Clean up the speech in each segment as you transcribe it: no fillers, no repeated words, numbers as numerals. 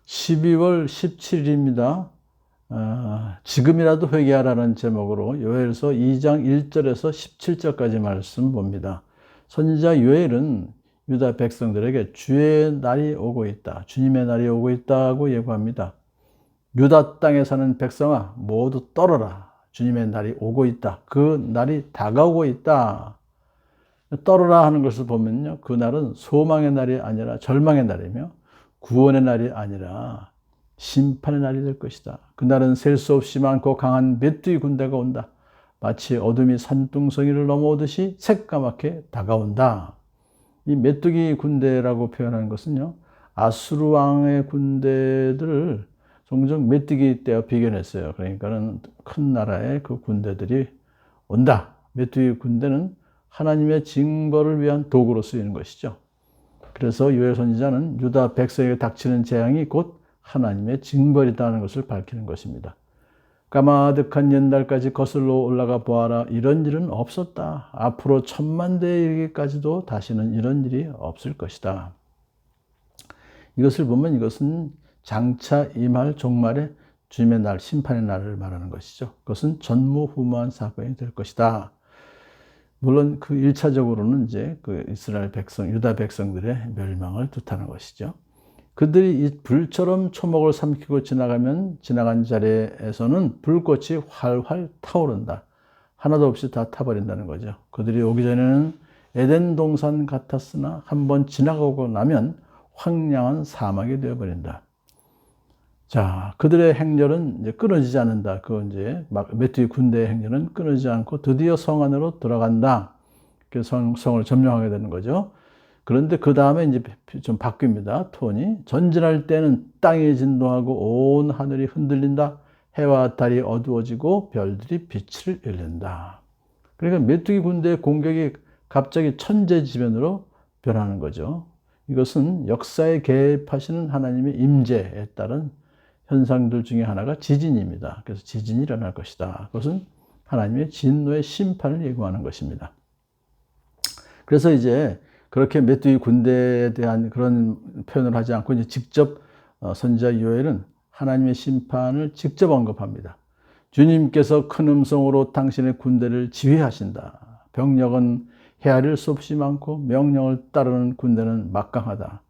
12월 17일입니다. 지금이라도 회개하라는 제목으로 요엘서 2장 1절에서 17절까지 말씀 봅니다. 선지자 요엘은 유다 백성들에게 주의 날이 오고 있다, 주님의 날이 오고 있다고 예고합니다. 유다 땅에 사는 백성아 모두 떨어라, 주님의 날이 오고 있다, 그 날이 다가오고 있다. 떨어라 하는 것을 보면요, 그 날은 소망의 날이 아니라 절망의 날이며 구원의 날이 아니라 심판의 날이 될 것이다. 그날은 셀 수 없이 많고 강한 메뚜기 군대가 온다. 마치 어둠이 산둥성이를 넘어오듯이 새까맣게 다가온다. 이 메뚜기 군대라고 표현하는 것은요, 아수르 왕의 군대들을 종종 메뚜기 떼어 비견했어요. 그러니까는 큰 나라의 그 군대들이 온다. 메뚜기 군대는 하나님의 징벌을 위한 도구로 쓰이는 것이죠. 그래서 요엘 선지자는 유다 백성에게 닥치는 재앙이 곧 하나님의 징벌이라는 것을 밝히는 것입니다. 까마득한 옛날까지 거슬러 올라가 보아라. 이런 일은 없었다. 앞으로 1000만대에 이르기까지도 다시는 이런 일이 없을 것이다. 이것을 보면 이것은 장차 임할 종말의 주님의 날, 심판의 날을 말하는 것이죠. 그것은 전무후무한 사건이 될 것이다. 물론 그 1차적으로는 이제 그 이스라엘 백성, 유다 백성들의 멸망을 뜻하는 것이죠. 그들이 이 불처럼 초목을 삼키고 지나간 자리에서는 불꽃이 활활 타오른다. 하나도 없이 다 타버린다는 거죠. 그들이 오기 전에는 에덴 동산 같았으나 한번 지나가고 나면 황량한 사막이 되어버린다. 자, 그들의 행렬은 이제 끊어지지 않는다. 그 이제 메뚜기 군대의 행렬은 끊어지지 않고 드디어 성 안으로 들어간다. 그 성을 점령하게 되는 거죠. 그런데 그 다음에 이제 좀 바뀝니다. 톤이. 전진할 때는 땅이 진동하고 온 하늘이 흔들린다. 해와 달이 어두워지고 별들이 빛을 잃는다. 그러니까 메뚜기 군대의 공격이 갑자기 천재지변으로 변하는 거죠. 이것은 역사에 개입하시는 하나님의 임재에 따른 현상들 중에 하나가 지진입니다. 그래서 지진이 일어날 것이다. 그것은 하나님의 진노의 심판을 예고하는 것입니다. 그래서 이제 그렇게 메뚜기 군대에 대한 그런 표현을 하지 않고 이제 직접 선지자 요엘은 하나님의 심판을 직접 언급합니다. 주님께서 큰 음성으로 당신의 군대를 지휘하신다. 병력은 헤아릴 수 없이 많고 명령을 따르는 군대는 막강하다.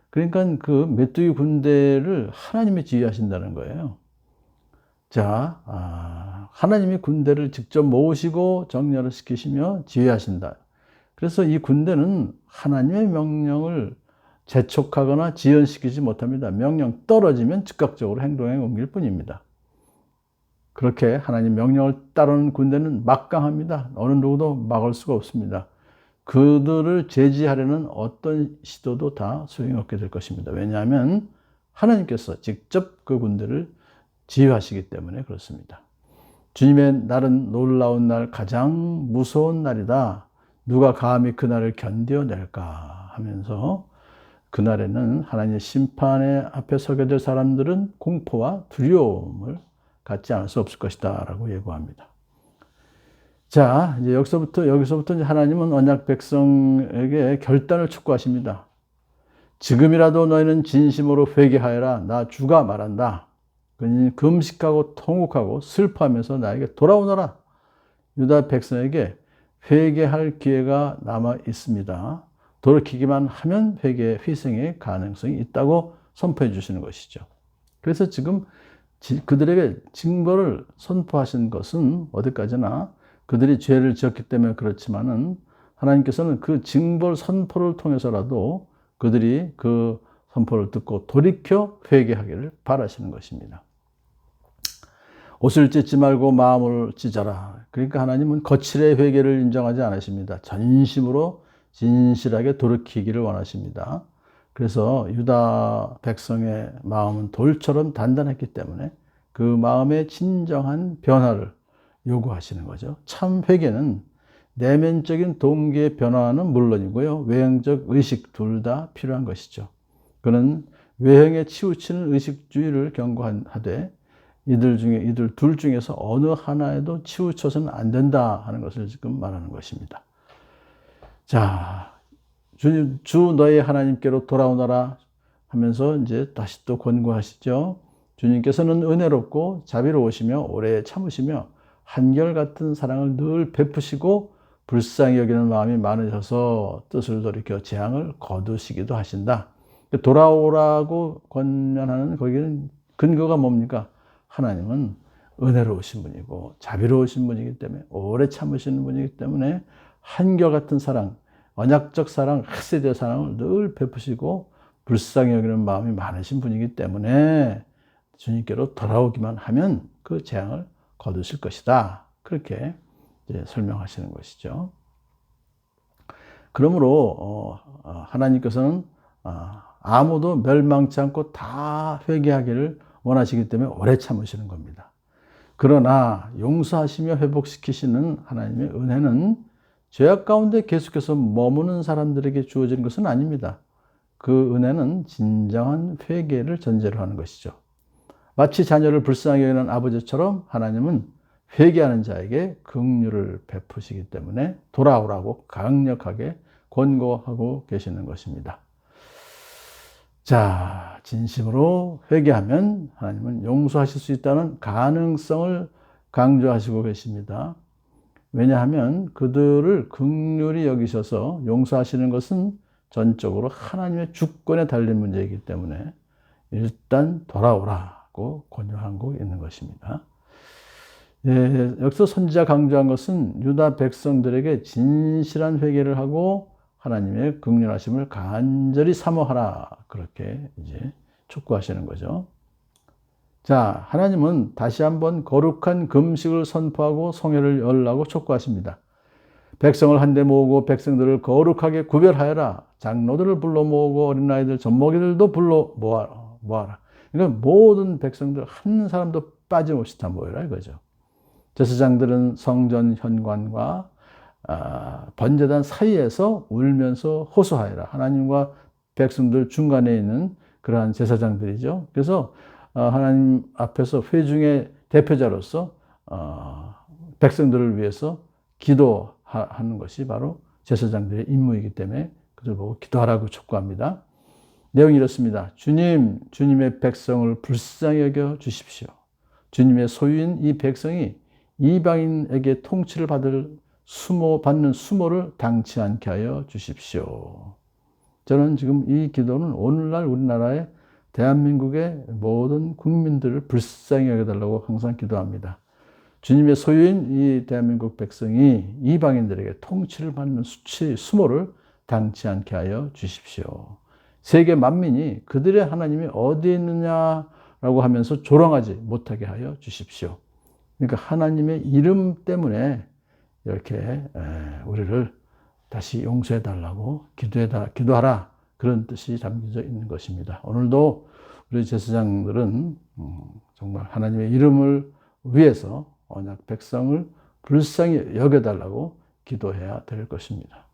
그러니까 그 메뚜기 군대를 하나님이 지휘하신다는 거예요. 자, 하나님이 군대를 직접 모으시고 정렬을 시키시며 지휘하신다. 그래서 이 군대는 하나님의 명령을 재촉하거나 지연시키지 못합니다. 명령 떨어지면 즉각적으로 행동에 옮길 뿐입니다. 그렇게 하나님 명령을 따르는 군대는 막강합니다. 어느 누구도 막을 수가 없습니다. 그들을 제지하려는 어떤 시도도 다 소용없게 될 것입니다. 왜냐하면 하나님께서 직접 그 군대를 지휘하시기 때문에 그렇습니다. 주님의 날은 놀라운 날, 가장 무서운 날이다. 누가 감히 그 날을 견뎌낼까 하면서 그날에는 하나님의 심판의 앞에 서게 될 사람들은 공포와 두려움을 갖지 않을 수 없을 것이다 라고 예고합니다. 자, 이제 여기서부터 이제 하나님은 언약 백성에게 결단을 촉구하십니다. 지금이라도 너희는 진심으로 회개하여라. 나 주가 말한다. 금식하고 통곡하고 슬퍼하면서 나에게 돌아오너라. 유다 백성에게 회개할 기회가 남아 있습니다. 돌이키기만 하면 희생의 가능성이 있다고 선포해 주시는 것이죠. 그래서 지금 그들에게 징벌을 선포하신 것은 어디까지나 그들이 죄를 지었기 때문에 그렇지만은 하나님께서는 그 징벌 선포를 통해서라도 그들이 그 선포를 듣고 돌이켜 회개하기를 바라시는 것입니다. 옷을 찢지 말고 마음을 찢어라. 그러니까 하나님은 거칠의 회개를 인정하지 않으십니다. 전심으로 진실하게 돌이키기를 원하십니다. 그래서 유다 백성의 마음은 돌처럼 단단했기 때문에 그 마음의 진정한 변화를 요구하시는 거죠. 참 회개는 내면적인 동기의 변화는 물론이고요, 외형적 의식 둘 다 필요한 것이죠. 그는 외형에 치우치는 의식주의를 경고하되 이들 둘 중에서 어느 하나에도 치우쳐서는 안 된다 하는 것을 지금 말하는 것입니다. 자, 주 너희 하나님께로 돌아오너라. 하면서 이제 다시 또 권고하시죠. 주님께서는 은혜롭고 자비로우시며 오래 참으시며 한결같은 사랑을 늘 베푸시고 불쌍히 여기는 마음이 많으셔서 뜻을 돌이켜 재앙을 거두시기도 하신다. 돌아오라고 권면하는 거기는 근거가 뭡니까? 하나님은 은혜로우신 분이고 자비로우신 분이기 때문에 오래 참으시는 분이기 때문에 한결같은 사랑, 언약적 사랑, 헤세드의 사랑을 늘 베푸시고 불쌍히 여기는 마음이 많으신 분이기 때문에 주님께로 돌아오기만 하면 그 재앙을 거두실 것이다. 그렇게 이제 설명하시는 것이죠. 그러므로 하나님께서는 아무도 멸망치 않고 다 회개하기를 원하시기 때문에 오래 참으시는 겁니다. 그러나 용서하시며 회복시키시는 하나님의 은혜는 죄악 가운데 계속해서 머무는 사람들에게 주어지는 것은 아닙니다. 그 은혜는 진정한 회개를 전제로 하는 것이죠. 마치 자녀를 불쌍히 여기는 아버지처럼 하나님은 회개하는 자에게 긍휼을 베푸시기 때문에 돌아오라고 강력하게 권고하고 계시는 것입니다. 자, 진심으로 회개하면 하나님은 용서하실 수 있다는 가능성을 강조하시고 계십니다. 왜냐하면 그들을 긍휼히 여기셔서 용서하시는 것은 전적으로 하나님의 주권에 달린 문제이기 때문에 일단 돌아오라고 권유하고 있는 것입니다. 여기서 선지자 강조한 것은 유다 백성들에게 진실한 회개를 하고 하나님의 긍휼하심을 간절히 사모하라, 그렇게 이제 촉구하시는 거죠. 자, 하나님은 다시 한번 거룩한 금식을 선포하고 성회를 열라고 촉구하십니다. 백성을 한데 모으고 백성들을 거룩하게 구별하여라. 장로들을 불러 모으고 어린아이들, 젖먹이들도 불러 모아라. 그러니까 모든 백성들 한 사람도 빠짐없이 다 모여라 이거죠. 제사장들은 성전 현관과 번제단 사이에서 울면서 호소하여라. 하나님과 백성들 중간에 있는 그러한 제사장들이죠. 그래서 하나님 앞에서 회중의 대표자로서 백성들을 위해서 기도하는 것이 바로 제사장들의 임무이기 때문에 그들 보고 기도하라고 촉구합니다. 내용이 이렇습니다. 주님, 주님의 백성을 불쌍히 여겨 주십시오. 주님의 소유인 이 백성이 이방인에게 통치를 받는 수모를 당치 않게 하여 주십시오. 저는 지금 이 기도는 오늘날 우리나라의 대한민국의 모든 국민들을 불쌍히 여겨달라고 항상 기도합니다. 주님의 소유인 이 대한민국 백성이 이방인들에게 통치를 받는 수모를 당치 않게 하여 주십시오. 세계 만민이 그들의 하나님이 어디에 있느냐라고 하면서 조롱하지 못하게 하여 주십시오. 그러니까 하나님의 이름 때문에 이렇게 우리를 다시 용서해 달라고 기도하라, 그런 뜻이 담겨져 있는 것입니다. 오늘도 우리 제사장들은 정말 하나님의 이름을 위해서 언약 백성을 불쌍히 여겨달라고 기도해야 될 것입니다.